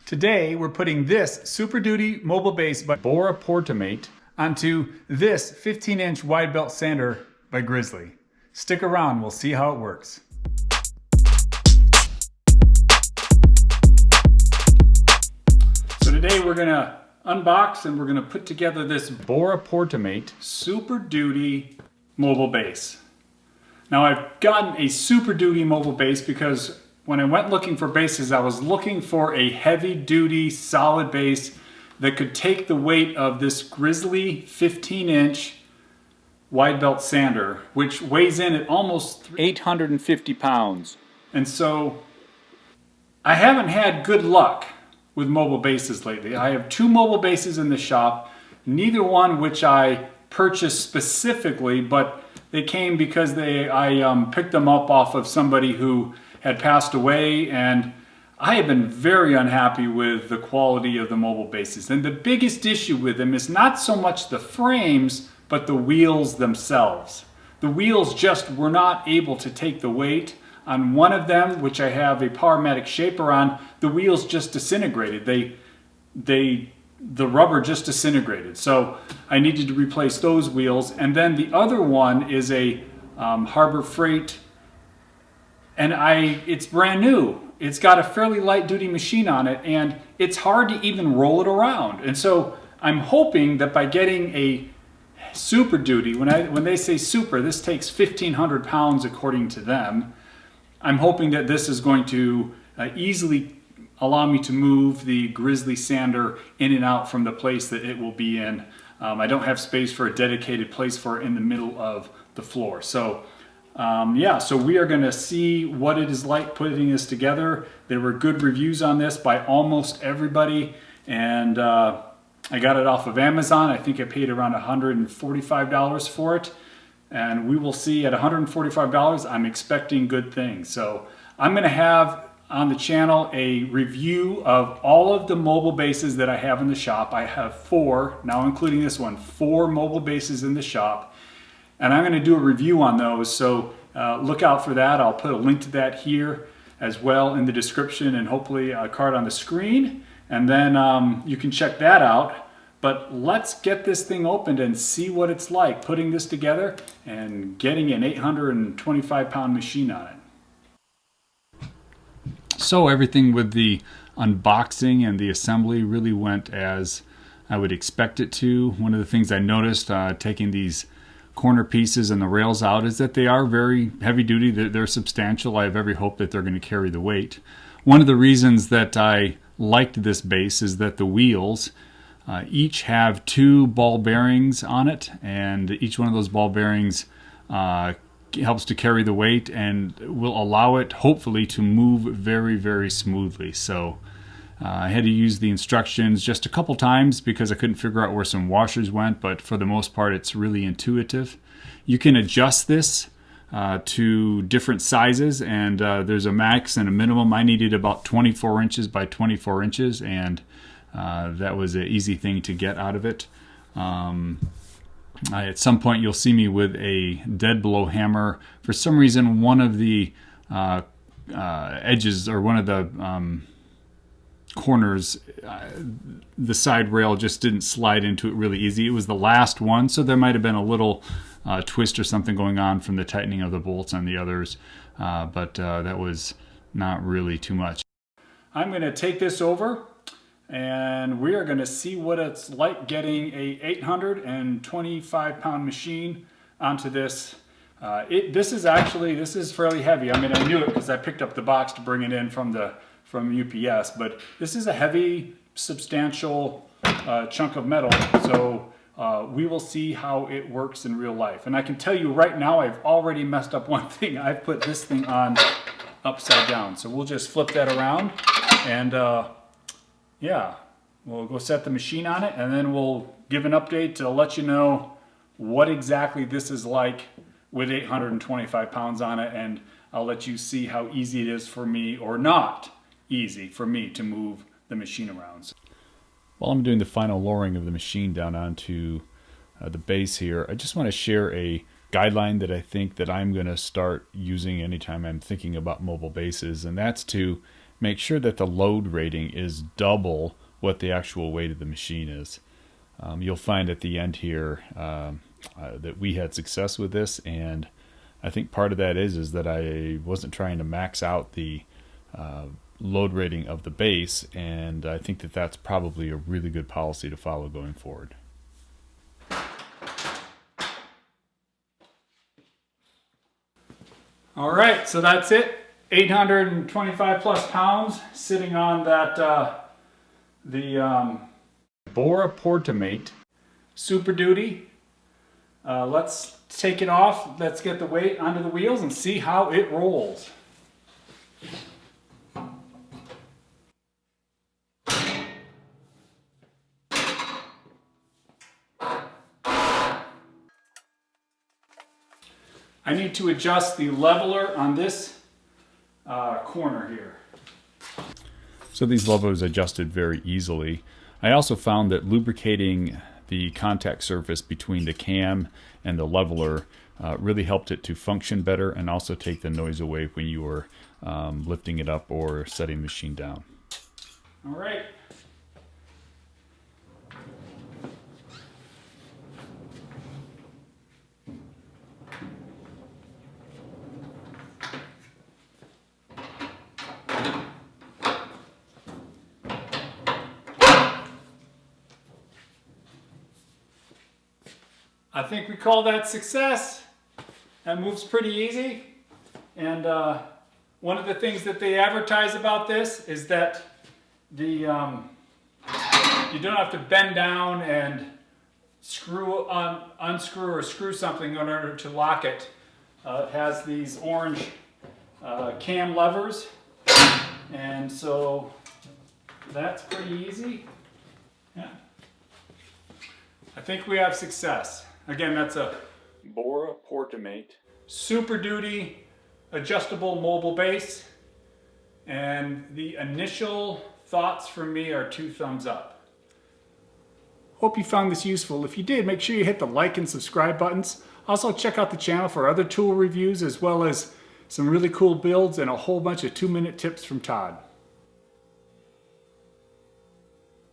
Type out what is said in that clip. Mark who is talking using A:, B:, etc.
A: Today we're putting this Super Duty mobile base by Bora Portamate onto this 15-inch wide belt sander by Grizzly. Stick around, we'll see how it works. So today we're gonna unbox and we're gonna put together this Bora Portamate Super Duty mobile base. Now I've gotten a Super Duty mobile base because when I went looking for bases, I was looking for a heavy duty solid base that could take the weight of this Grizzly 15-inch wide belt sander, which weighs in at almost 850 pounds. And so I haven't had good luck with mobile bases lately. I have two mobile bases in the shop, neither one which I purchased specifically, but they came because I picked them up off of somebody who had passed away, and I have been very unhappy with the quality of the mobile bases. And the biggest issue with them is not so much the frames, but the wheels themselves. The wheels just were not able to take the weight. On one of them, which I have a Powermatic shaper on, the wheels just disintegrated. The rubber just disintegrated. So I needed to replace those wheels. And then the other one is a Harbor Freight, and it's brand new. It's got a fairly light duty machine on it, and it's hard to even roll it around. And so I'm hoping that by getting a Super Duty, when they say super, this takes 1,500 pounds according to them. I'm hoping that this is going to easily allow me to move the Grizzly sander in and out from the place that it will be in. I don't have space for a dedicated place for it in the middle of the floor. So yeah, so we are going to see what it is like putting this together. There were good reviews on this by almost everybody, and I got it off of Amazon. I think I paid around $145 for it, and we will see. At $145, I'm expecting good things. So I'm going to have on the channel a review of all of the mobile bases that I have in the shop. I have 4, now including this one, 4 mobile bases in the shop. And I'm going to do a review on those, so look out for that. I'll put a link to that here as well in the description, and hopefully a card on the screen. And then you can check that out. But let's get this thing opened and see what it's like putting this together and getting an 825-pound machine on it. So everything with the unboxing and the assembly really went as I would expect it to. One of the things I noticed taking these corner pieces and the rails out is that they are very heavy duty. They're substantial. I have every hope that they're going to carry the weight. One of the reasons that I liked this base is that the wheels each have 2 ball bearings on it, and each one of those ball bearings helps to carry the weight and will allow it hopefully to move very, very smoothly. So I had to use the instructions just a couple times because I couldn't figure out where some washers went, but for the most part it's really intuitive. You can adjust this to different sizes, and there's a max and a minimum. I needed about 24 inches by 24 inches, and that was an easy thing to get out of it. At some point you'll see me with a dead blow hammer. For some reason one of the edges, or one of the corners, the side rail just didn't slide into it really easy. It was the last one, so there might have been a little twist or something going on from the tightening of the bolts on the others, but that was not really too much. I'm going to take this over and we are going to see what it's like getting a 825-pound machine onto this. This is fairly heavy. I mean, I knew it because I picked up the box to bring it in from UPS, but this is a heavy, substantial chunk of metal, so we will see how it works in real life. And I can tell you right now, I've already messed up one thing. I've put this thing on upside down, so we'll just flip that around, and yeah, we'll go set the machine on it, and then we'll give an update to let you know what exactly this is like with 825 pounds on it, and I'll let you see how easy it is for me, or not easy for me, to move the machine around. While I'm doing the final lowering of the machine down onto the base here, I just want to share a guideline that I think that I'm going to start using anytime I'm thinking about mobile bases, and that's to
B: make sure that the load rating is double what the actual weight of the machine is. You'll find at the end here that we had success with this, and I think part of that is that I wasn't trying to max out the load rating of the base, and I think that that's probably a really good policy to follow going forward.
A: All right, so that's it. 825 plus pounds sitting on that the Bora Portamate Super Duty. Let's take it off. Let's get the weight onto the wheels and see how it rolls. I need to adjust the leveler on this corner here.
B: So these levers adjusted very easily. I also found that lubricating the contact surface between the cam and the leveler really helped it to function better and also take the noise away when you were lifting it up or setting the machine down.
A: All right. I think we call that success. That moves pretty easy. And one of the things that they advertise about this is that the you don't have to bend down and unscrew or screw something in order to lock it. It has these orange cam levers, and so that's pretty easy. Yeah. I think we have success. Again, that's a Bora Portamate Super Duty adjustable mobile base, and the initial thoughts from me are 2 thumbs up. Hope you found this useful. If you did, make sure you hit the like and subscribe buttons. Also check out the channel for other tool reviews as well as some really cool builds and a whole bunch of 2-minute tips from Todd.